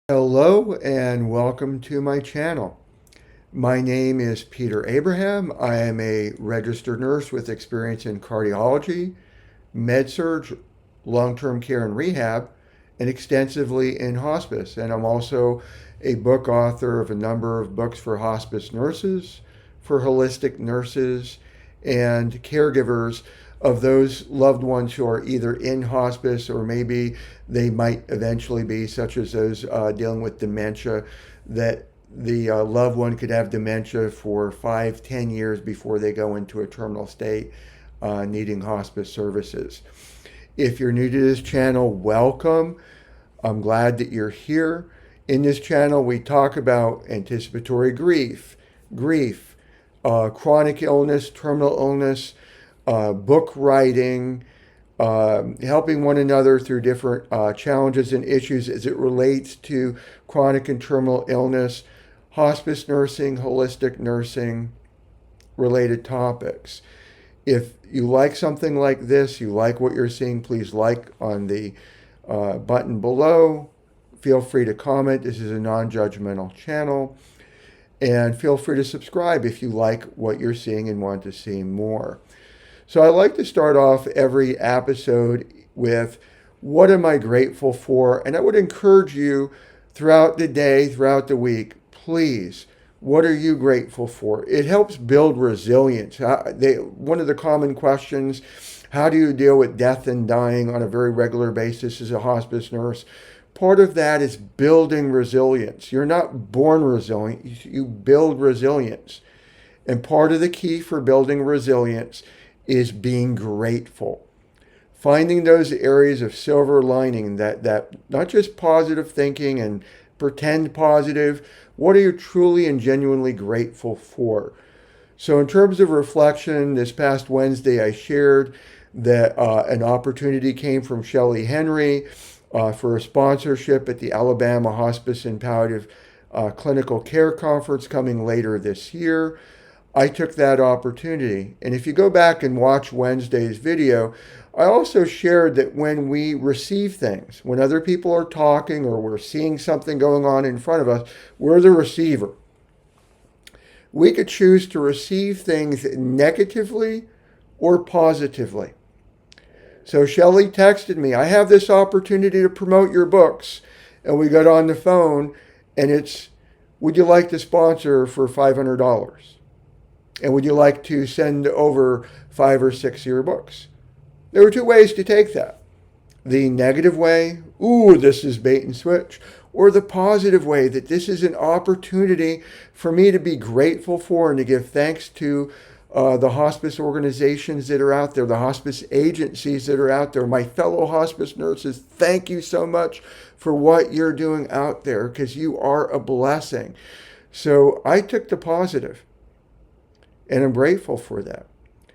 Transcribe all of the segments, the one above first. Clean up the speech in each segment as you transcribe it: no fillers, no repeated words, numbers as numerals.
Hello and welcome to my channel. My name is Peter Abraham. I am a registered nurse with experience in cardiology, med-surg, long-term care and rehab, and extensively in hospice. And I'm also a book author of a number of books for hospice nurses, for holistic nurses, and caregivers of those loved ones who are either in hospice or maybe they might eventually be, such as those dealing with dementia, that the loved one could have dementia for 5, 10 years before they go into a terminal state needing hospice services. If you're new to this channel, welcome. I'm glad that you're here. In this channel, we talk about anticipatory grief, chronic illness, terminal illness, book writing, helping one another through different challenges and issues as it relates to chronic and terminal illness, hospice nursing, holistic nursing, related topics. If you like something like this, you like what you're seeing, please like on the button below. Feel free to comment. This is a non-judgmental channel. And feel free to subscribe if you like what you're seeing and want to see more. So I like to start off every episode with what am I grateful for? And I would encourage you throughout the day, throughout the week, please, what are you grateful for? It helps build resilience. One of the common questions, how do you deal with death and dying on a very regular basis as a hospice nurse? Part of that is building resilience. You're not born resilient, you build resilience. And part of the key for building resilience is being grateful. Finding those areas of silver lining, that not just positive thinking and pretend positive, what are you truly and genuinely grateful for? So in terms of reflection, this past Wednesday I shared that an opportunity came from Shelley Henry for a sponsorship at the Alabama Hospice and Palliative Clinical Care Conference coming later this year. I took that opportunity. And if you go back and watch Wednesday's video, I also shared that when we receive things, when other people are talking or we're seeing something going on in front of us, we're the receiver. We could choose to receive things negatively or positively. So Shelley texted me, I have this opportunity to promote your books. And we got on the phone and it's, would you like to sponsor for $500? And would you like to send over 5 or 6 of your books? There were two ways to take that. The negative way, ooh, this is bait and switch. Or the positive way, that this is an opportunity for me to be grateful for and to give thanks to the hospice organizations that are out there, the hospice agencies that are out there, my fellow hospice nurses. Thank you so much for what you're doing out there because you are a blessing. So I took the positive. And I'm grateful for that.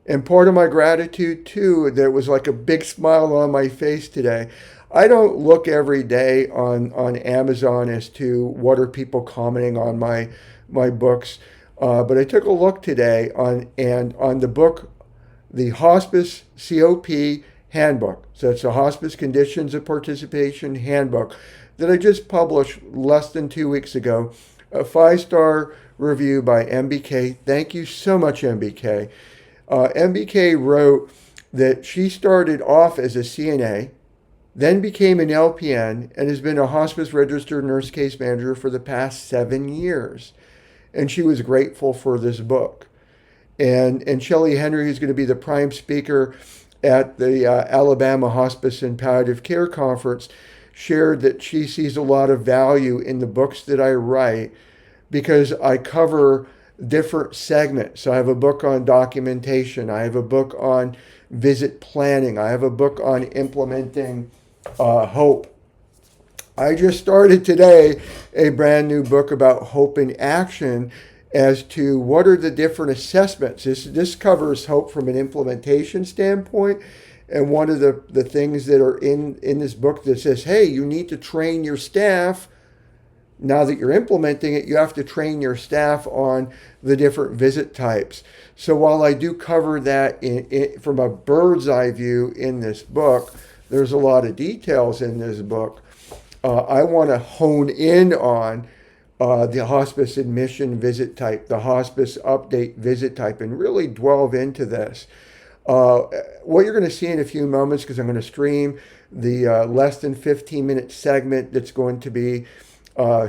And part of my gratitude too, there was like a big smile on my face today. I don't look every day on Amazon as to what are people commenting on my books. But I took a look today on the book, the Hospice COP Handbook. So it's a Hospice Conditions of Participation Handbook that I just published less than 2 weeks ago. A 5-star review by MBK. Thank you so much, MBK. MBK wrote that she started off as a CNA, then became an LPN, and has been a hospice registered nurse case manager for the past 7 years. And she was grateful for this book. And Shelley Henry, who's going to be the prime speaker at the Alabama Hospice and Palliative Care Conference, shared that she sees a lot of value in the books that I write because I cover different segments. So I have a book on documentation. I have a book on visit planning. I have a book on implementing hope. I just started today a brand new book about hope in action as to what are the different assessments. This covers hope from an implementation standpoint. And one of the things that are in this book that says, hey, you need to train your staff. Now that you're implementing it, you have to train your staff on the different visit types. So while I do cover that from a bird's eye view in this book, there's a lot of details in this book. I want to hone in on the hospice admission visit type, the hospice update visit type, and really delve into this. Uh, what you're going to see in a few moments, because I'm going to stream the less than 15-minute segment that's going to be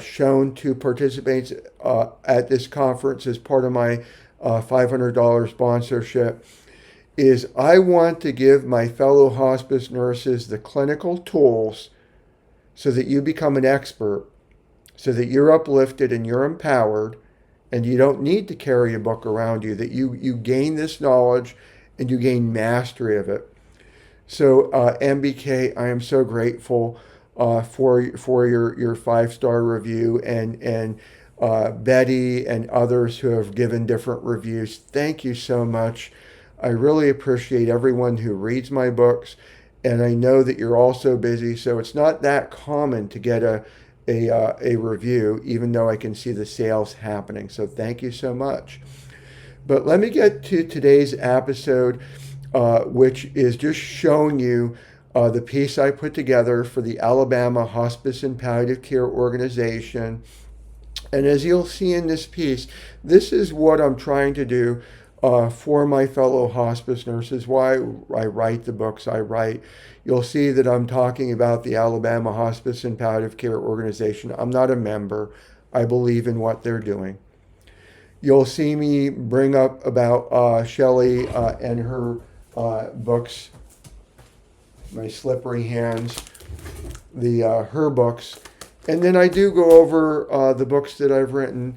shown to participants at this conference as part of my $500 sponsorship, is I want to give my fellow hospice nurses the clinical tools so that you become an expert, so that you're uplifted and you're empowered, and you don't need to carry a book around you, that you gain this knowledge and you gain mastery of it. So MBK, I am so grateful for your 5-star review, and Betty and others who have given different reviews. Thank you so much. I really appreciate everyone who reads my books, and I know that you're all so busy, so it's not that common to get a review, even though I can see the sales happening. So thank you so much. But let me get to today's episode, which is just showing you the piece I put together for the Alabama Hospice and Palliative Care Organization. And as you'll see in this piece, this is what I'm trying to do for my fellow hospice nurses, why I write the books I write. You'll see that I'm talking about the Alabama Hospice and Palliative Care Organization. I'm not a member. I believe in what they're doing. You'll see me bring up about Shelley and her books, my slippery hands, her books. And then I do go over the books that I've written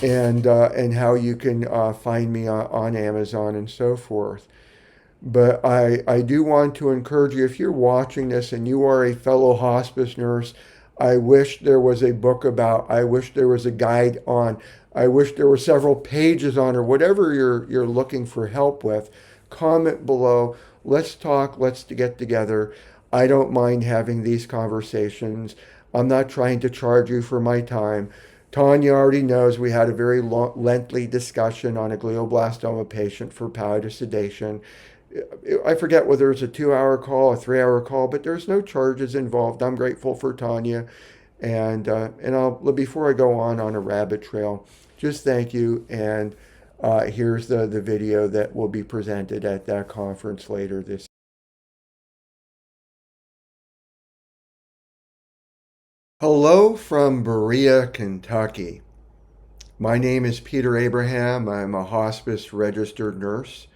and how you can find me on Amazon and so forth. But I do want to encourage you, if you're watching this and you are a fellow hospice nurse, I wish there was a book about, I wish there was a guide on, I wish there were several pages on, or whatever you're looking for help with. Comment below. Let's talk. Let's get together. I don't mind having these conversations. I'm not trying to charge you for my time. Tanya already knows we had a very lengthy discussion on a glioblastoma patient for palliative sedation. I forget whether it's a 2-hour call, a 3-hour call, but there's no charges involved. I'm grateful for Tanya. And I'll, before I go on a rabbit trail, just thank you. And here's the video that will be presented at that conference later this year. Hello from Berea, Kentucky. My name is Peter Abraham. I'm a hospice registered nurse.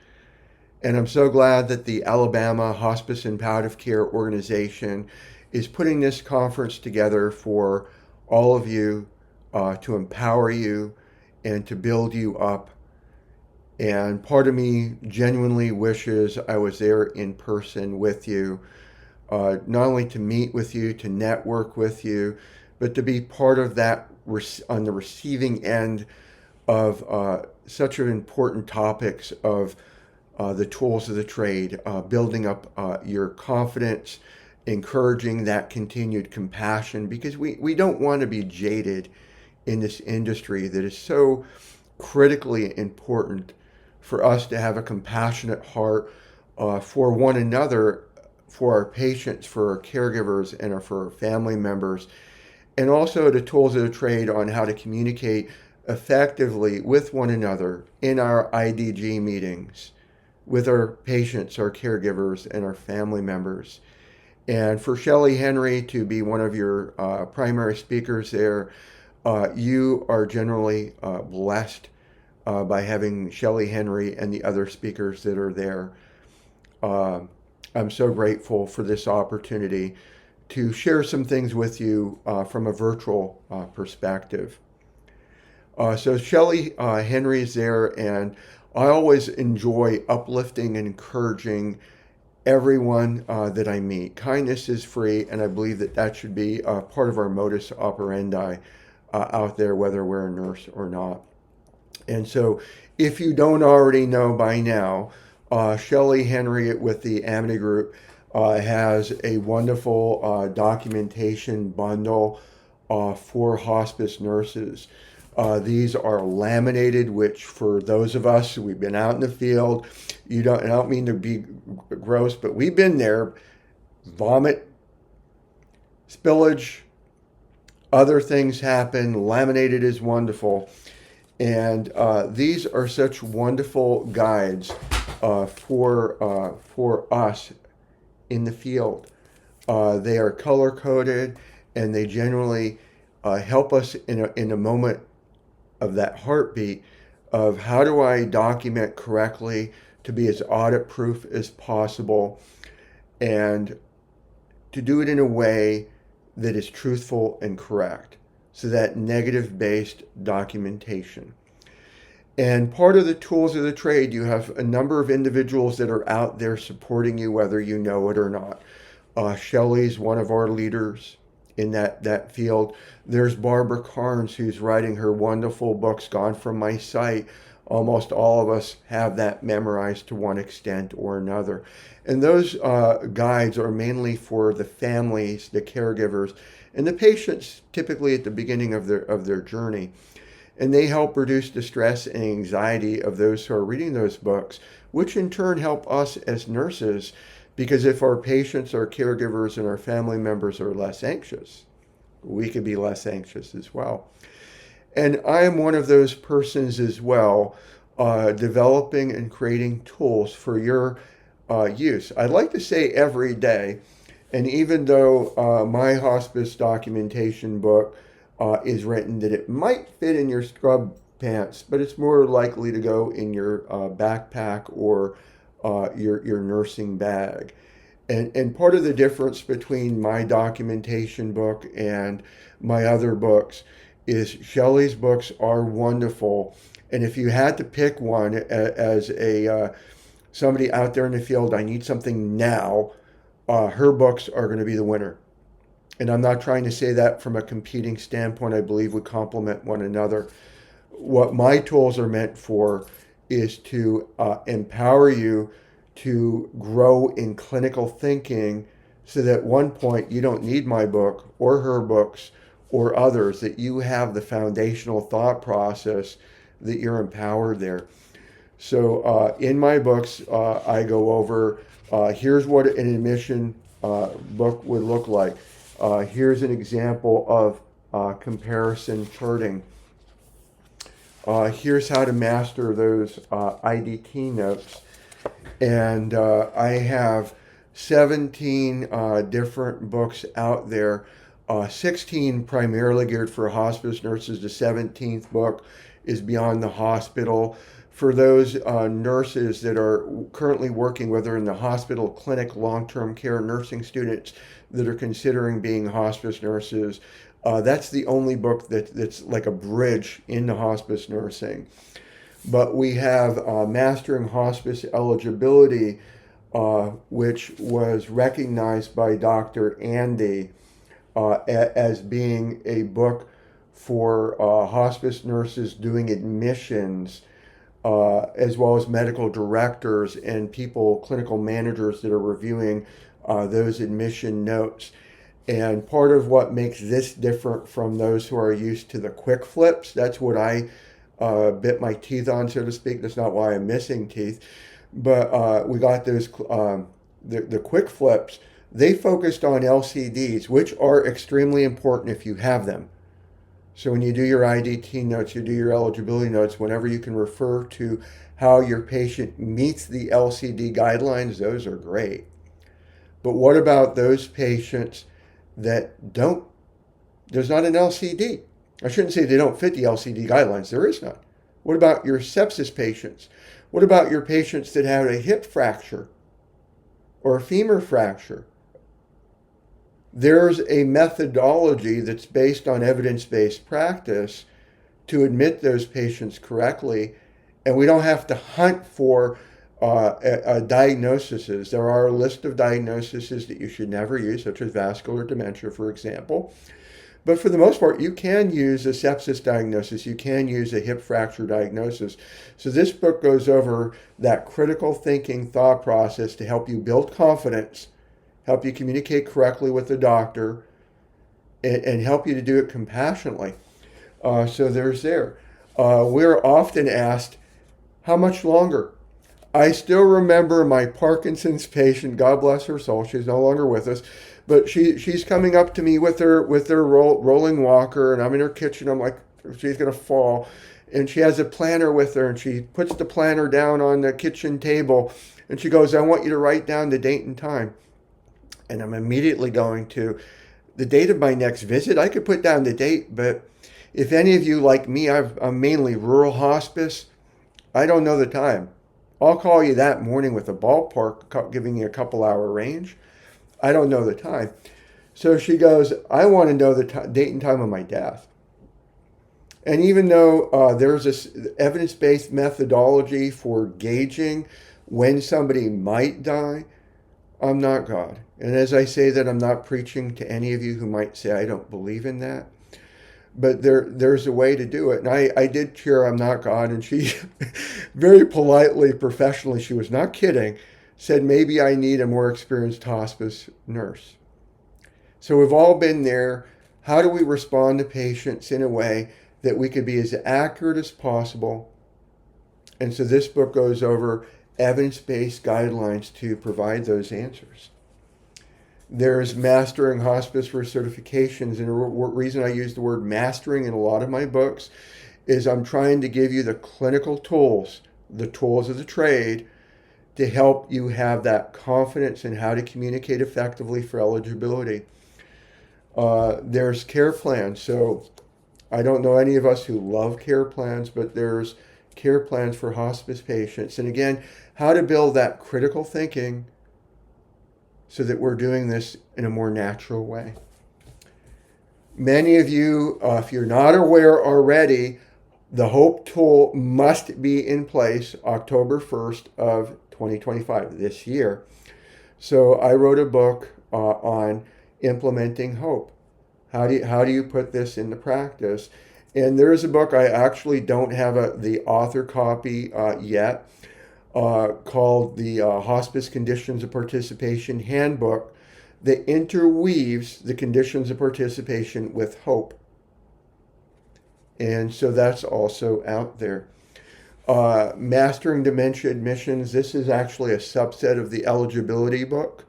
And I'm so glad that the Alabama Hospice and Palliative Care Organization is putting this conference together for all of you, to empower you and to build you up. And part of me genuinely wishes I was there in person with you, not only to meet with you, to network with you, but to be part of that on the receiving end of such an important topics of the tools of the trade, building up your confidence, encouraging that continued compassion, because we don't want to be jaded in this industry that is so critically important for us to have a compassionate heart for one another, for our patients, for our caregivers, and for our family members, and also the tools of the trade on how to communicate effectively with one another in our IDG meetings, with our patients, our caregivers, and our family members. And for Shelley Henry to be one of your primary speakers there, you are generally blessed by having Shelley Henry and the other speakers that are there. I'm so grateful for this opportunity to share some things with you from a virtual perspective. So Shelley Henry is there, and I always enjoy uplifting and encouraging everyone that I meet. Kindness is free, and I believe that should be part of our modus operandi out there, whether we're a nurse or not. And so if you don't already know by now, Shelley Henry with the Amity Group has a wonderful documentation bundle for hospice nurses. These are laminated, which for those of us, we've been out in the field, I don't mean to be gross, but we've been there. Vomit, spillage, Other things happen. Laminated is wonderful. And these are such wonderful guides for us in the field. They are color coded, and they generally help us in a moment of that heartbeat of how do I document correctly to be as audit proof as possible, and to do it in a way that is truthful and correct. So that negative based documentation. And part of the tools of the trade, you have a number of individuals that are out there supporting you, whether you know it or not. Shelley's one of our leaders in that field. There's Barbara Carnes, who's writing her wonderful books, Gone From My Sight. Almost all of us have that memorized to one extent or another. And those guides are mainly for the families, the caregivers, and the patients, typically at the beginning of their journey. And they help reduce the stress and anxiety of those who are reading those books, which in turn help us as nurses, because if our patients, our caregivers, and our family members are less anxious, we could be less anxious as well. And I am one of those persons as well, developing and creating tools for your use. I'd like to say every day, and even though my hospice documentation book is written that it might fit in your scrub pants, but it's more likely to go in your backpack or your nursing bag. And part of the difference between my documentation book and my other books is Shelley's books are wonderful. And if you had to pick one as a somebody out there in the field, I need something now, her books are going to be the winner. And I'm not trying to say that from a competing standpoint. I believe we complement one another. What my tools are meant for is to empower you to grow in clinical thinking, so that at one point you don't need my book or her books or others, that you have the foundational thought process, that you're empowered there. So in my books, I go over, here's what an admission book would look like. Here's an example of comparison charting. Here's how to master those IDT notes. And I have 17 different books out there, 16 primarily geared for hospice nurses. The 17th book is Beyond the Hospital. For those nurses that are currently working, whether in the hospital, clinic, long-term care, nursing students that are considering being hospice nurses, that's the only book that's like a bridge into hospice nursing. But we have Mastering Hospice Eligibility, which was recognized by Dr. Andy as being a book for hospice nurses doing admissions, as well as medical directors and people, clinical managers that are reviewing those admission notes. And part of what makes this different from those who are used to the quick flips, that's what I bit my teeth on, so to speak. That's not why I'm missing teeth. But we got those, the quick flips. They focused on LCDs, which are extremely important if you have them. So when you do your IDT notes, you do your eligibility notes, whenever you can refer to how your patient meets the LCD guidelines, those are great. But what about those patients that don't? There's not an LCD. I shouldn't say they don't fit the LCD guidelines. There is none. What about your sepsis patients? What about your patients that have a hip fracture or a femur fracture? There's a methodology that's based on evidence-based practice to admit those patients correctly, and we don't have to hunt for diagnoses. There are a list of diagnoses that you should never use, such as vascular dementia, for example. But for the most part, you can use a sepsis diagnosis. You can use a hip fracture diagnosis. So this book goes over that critical thinking thought process to help you build confidence, help you communicate correctly with the doctor, and help you to do it compassionately. So there's there. We're often asked, how much longer? I still remember my Parkinson's patient, God bless her soul, she's no longer with us, But she's coming up to me with her rolling walker, and I'm in her kitchen. I'm like, she's gonna fall, and she has a planner with her, and she puts the planner down on the kitchen table, and she goes, "I want you to write down the date and time." And I'm immediately going to the date of my next visit. I could put down the date, but if any of you like me, I'm mainly rural hospice. I don't know the time. I'll call you that morning with a ballpark, giving you a couple hour range. I don't know the time. So she goes, "I want to know the date and time of my death." And even though there's this evidence-based methodology for gauging when somebody might die, I'm not God. And as I say that, I'm not preaching to any of you who might say, I don't believe in that. But there's a way to do it. And I did cheer, I'm not God. And she very politely, professionally, she was not kidding, said, maybe I need a more experienced hospice nurse. So we've all been there. How do we respond to patients in a way that we could be as accurate as possible? And so this book goes over evidence-based guidelines to provide those answers. There's mastering hospice for certifications, and the reason I use the word mastering in a lot of my books is I'm trying to give you the clinical tools, the tools of the trade, to help you have that confidence in how to communicate effectively for eligibility. There's care plans. So I don't know any of us who love care plans, but there's care plans for hospice patients. And again, how to build that critical thinking so that we're doing this in a more natural way. Many of you, if you're not aware already, the HOPE tool must be in place October 1st of 2025, this year. So I wrote a book on implementing HOPE. How do you put this into practice? And there is a book, I actually don't have the author copy yet, called the Hospice Conditions of Participation Handbook, that interweaves the conditions of participation with HOPE. And so that's also out there. Mastering Dementia Admissions, this is actually a subset of the eligibility book.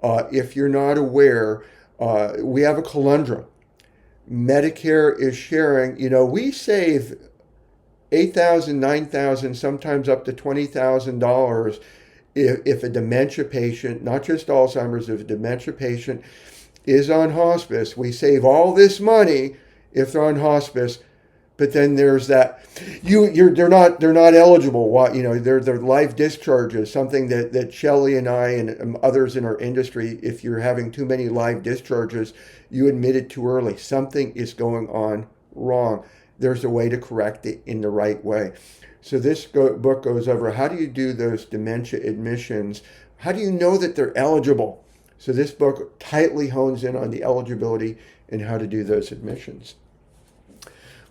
If you're not aware, we have a conundrum. Medicare is sharing, we save $8,000, $9,000, sometimes up to $20,000 if a dementia patient, not just Alzheimer's, if a dementia patient is on hospice. We save all this money if they're on hospice, but then there's that they're not eligible. They're life discharges, something that Shelley and I and others in our industry, if you're having too many live discharges, you admit it too early. Something is going on wrong. There's a way to correct it in the right way. So this book goes over how do you do those dementia admissions? How do you know that they're eligible? So this book tightly hones in on the eligibility and how to do those admissions.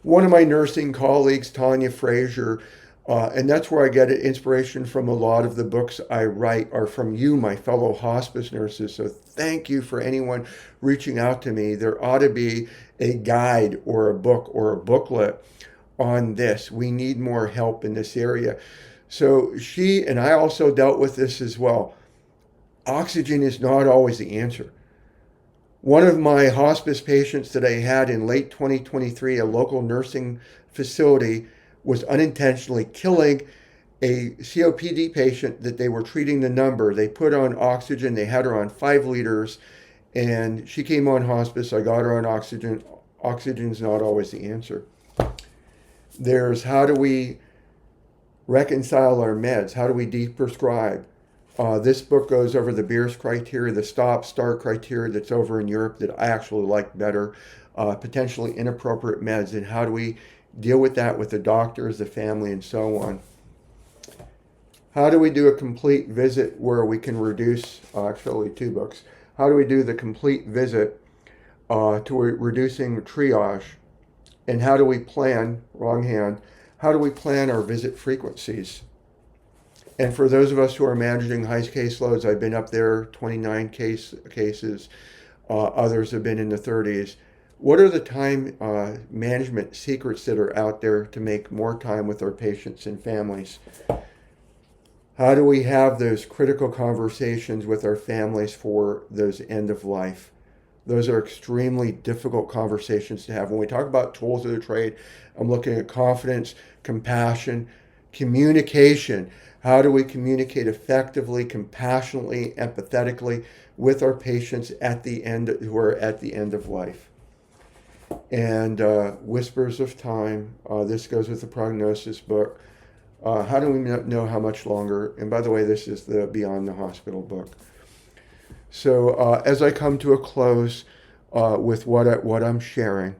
One of my nursing colleagues, Tanya Frazier, and that's where I get inspiration from a lot of the books I write, are from you, my fellow hospice nurses. So thank you for anyone reaching out to me. There ought to be a guide or a book or a booklet on this. We need more help in this area. So she, and I also dealt with this as well. Oxygen is not always the answer. One of my hospice patients that I had in late 2023, a local nursing facility, was unintentionally killing a COPD patient that they were treating the number. They put on oxygen. They had her on 5 liters, and she came on hospice. I got her on oxygen. Oxygen's not always the answer. There's how do we reconcile our meds? How do we deprescribe? This book goes over the Beers criteria, the stop-start criteria that's over in Europe that I actually like better, potentially inappropriate meds, and how do we deal with that with the doctors, the family, and so on. How do we do a complete visit where we can reduce, actually 2 books, how do we do the complete visit to reducing triage, and how do we plan, wrong hand, how do we plan our visit frequencies? And for those of us who are managing high caseloads, I've been up there, 29 cases. Others have been in the 30s. What are the time management secrets that are out there to make more time with our patients and families? How do we have those critical conversations with our families for those end of life? Those are extremely difficult conversations to have. When we talk about tools of the trade, I'm looking at confidence, compassion, communication. How do we communicate effectively, compassionately, empathetically with our patients at the end, who are at the end of life? And Whispers of Time. This goes with the prognosis book. How do we know how much longer? And by the way, this is the Beyond the Hospital book. So as I come to a close with what I'm sharing,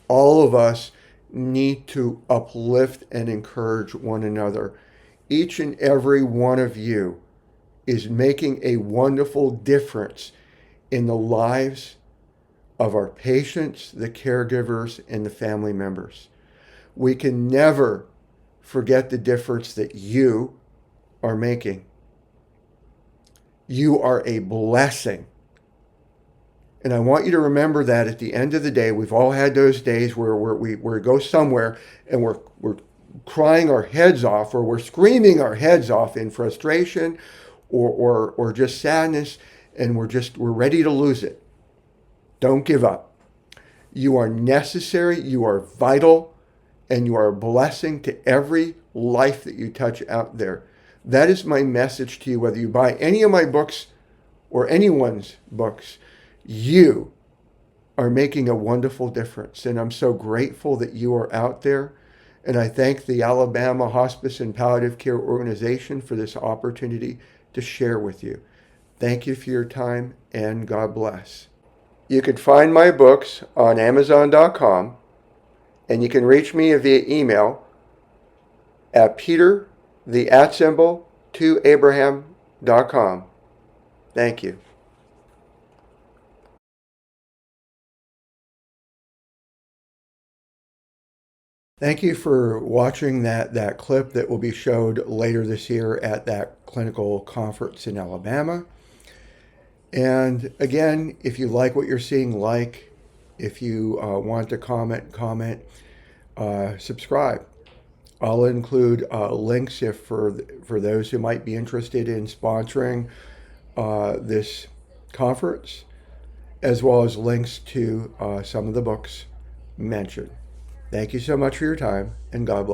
all of us need to uplift and encourage one another. Each and every one of you is making a wonderful difference in the lives of our patients, the caregivers, and the family members. We can never forget the difference that you are making. You are a blessing. And I want you to remember that at the end of the day. We've all had those days where we go somewhere and we're crying our heads off, or we're screaming our heads off in frustration or just sadness, and we're ready to lose it. Don't give up. You are necessary, you are vital, and you are a blessing to every life that you touch out there. That is my message to you, whether you buy any of my books or anyone's books. You are making a wonderful difference, and I'm so grateful that you are out there. And I thank the Alabama Hospice and Palliative Care Organization for this opportunity to share with you. Thank you for your time, and God bless. You can find my books on Amazon.com, and you can reach me via email at peter2abraham.com. Thank you. Thank you for watching that clip that will be showed later this year at that clinical conference in Alabama. And again, if you like what you're seeing, like. If you want to comment, subscribe. I'll include links for those who might be interested in sponsoring this conference, as well as links to some of the books mentioned. Thank you so much for your time, and God bless.